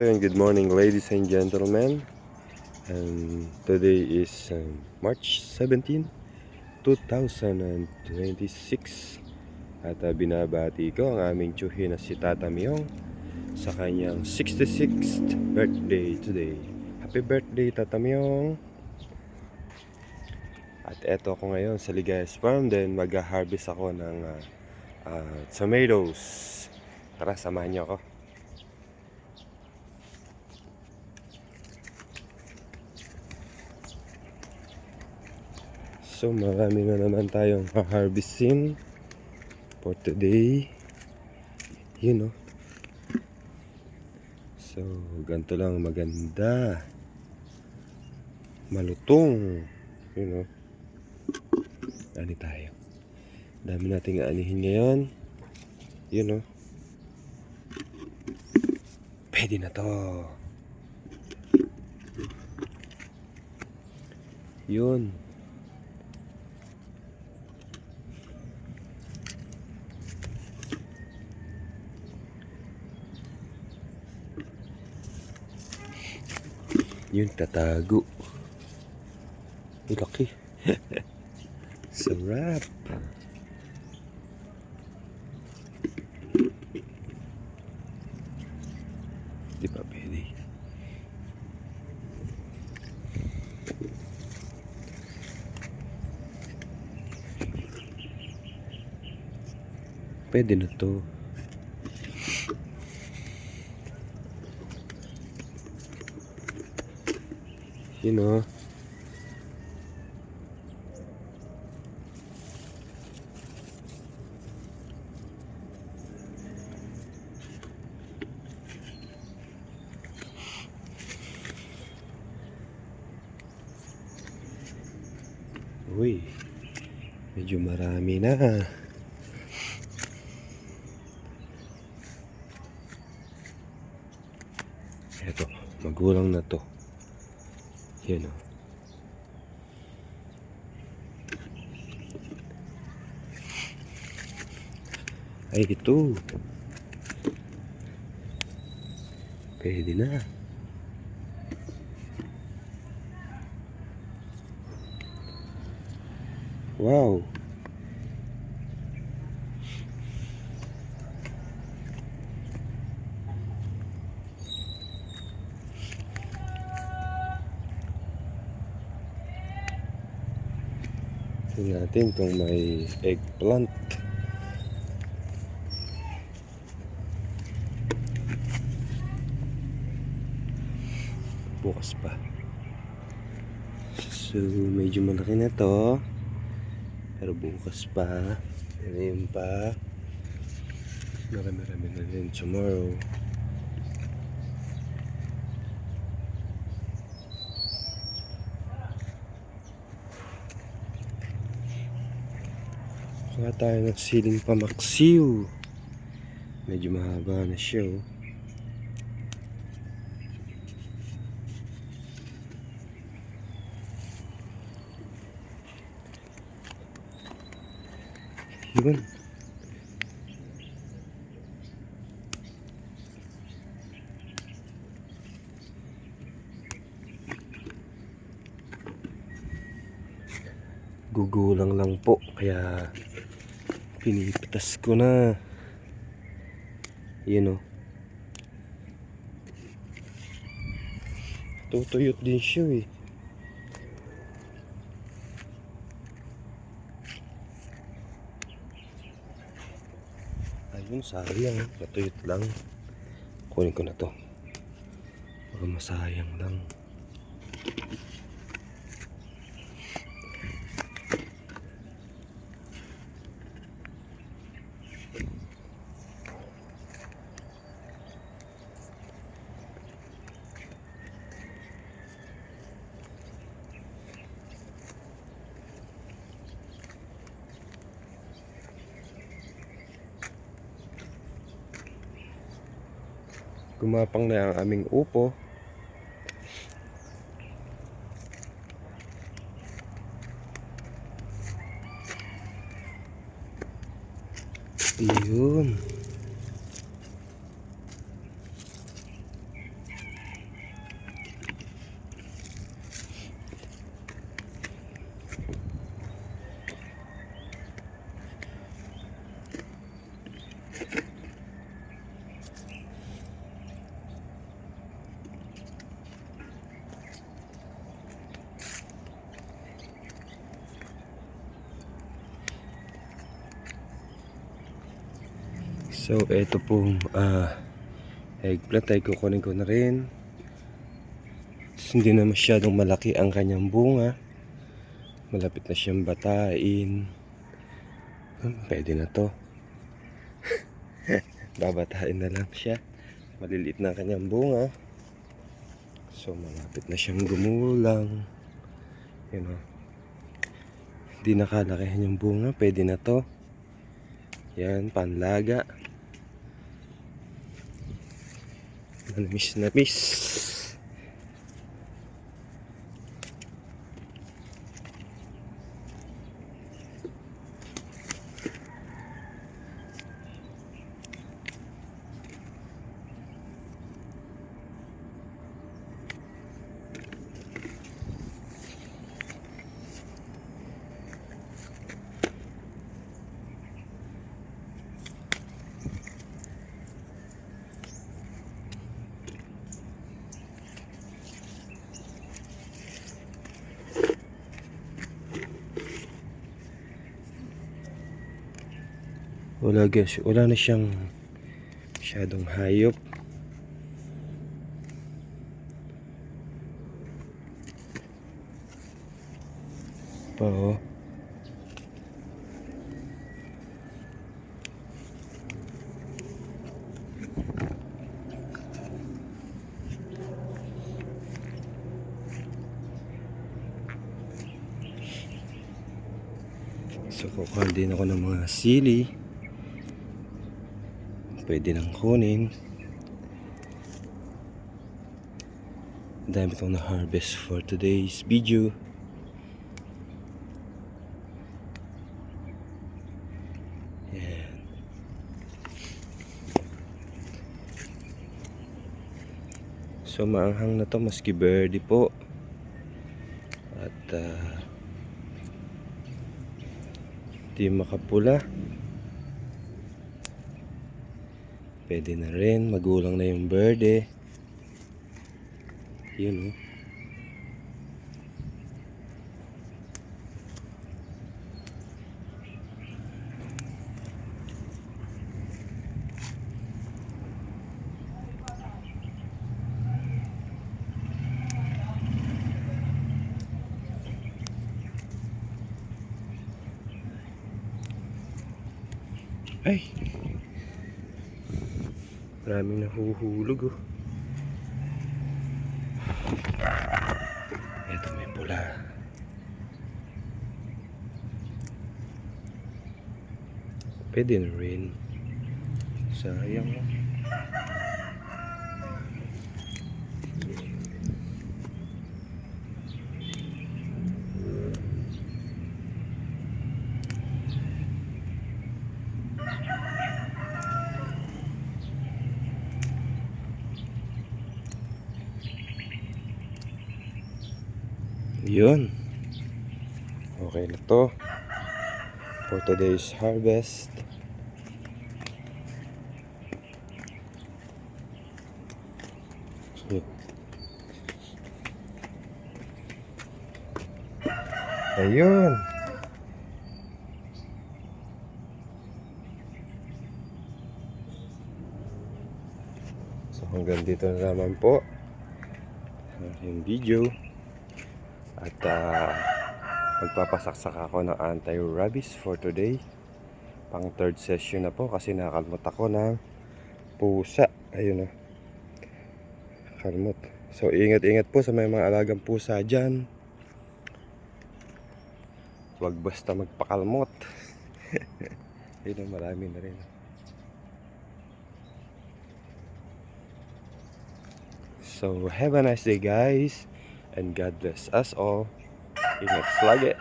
And good morning, ladies and gentlemen. And today is March 17, 2026. At binabati ko ang aming tsuhin na si Tata Myong sa kanyang 66th birthday today. Happy birthday, Tata Myong! At eto ako ngayon sa Ligayas Farm. Then mag-harvest ako ng tomatoes. Tara, samahan niyo ako. So marami na naman tayong harvestin for today. You know. So ganito lang maganda. Malutong. You know. Ani tayo. Dami nating aanihin ngayon. You know. Pwede na to. Yun. Yun, tatago. Ang laki. Sarap. Di pa pwede. Pwede na to. You know. Uy, medyo marami na. Eto, magulang na to. Yan o. Ay, ito. Pwede na. Wow. Tingnan natin kung may eggplant. Bukas pa. So medyo malaki na to. Pero bukas pa. Ngayon pa. Marami-rami na rin tomorrow. Kuha tayo ng siling pamaksiw. Medyo mahaba na siya oh. Yun. Gugulang lang po kaya pinipitas ko na. Yun o. Tutuyot din siya eh. Ayun, sayang. Natuyot lang. Kunin ko na to. Baka masayang lang. Gumapang na ang aming upo. Yun. So, eto pong eggplant ay kukunin ko na rin. Hindi na masyadong malaki ang kanyang bunga. Malapit na siyang batain. Pwede na to. Babatain na lang siya. Maliliit na ang kanyang bunga. So, malapit na siyang gumulang. You know. Hindi nakalakihan yung bunga. Pwede na to. Yan, panlaga. Namis na miss. Wala guys, wala na siyang masyadong hayop. Oo. So kukuha din ako ng mga sili. Pwede nang kunin. Dami itong na-harvest for today's video. Yan. So maanghang na to maski birdie po. At di makapula. Pwede na rin, magulang na yung birdie. Yun, oh. Ay, maraming nahuhulog, oh. Ito may pula. Pwede na rin. Sayang, oh. Yun. Okay na to for today's harvest. Ayun. So hanggang dito na naman po yung video. At magpapasaksak ako ng anti-rabies for today. Pang third session na po kasi nakakalmot ako ng pusa. Ayun, oh. Kalmot. So ingat-ingat po sa may mga alagang pusa dyan. Huwag basta magpakalmot. Ayun, marami na rin. So have a nice day guys. And God bless us all. Ingat lagi.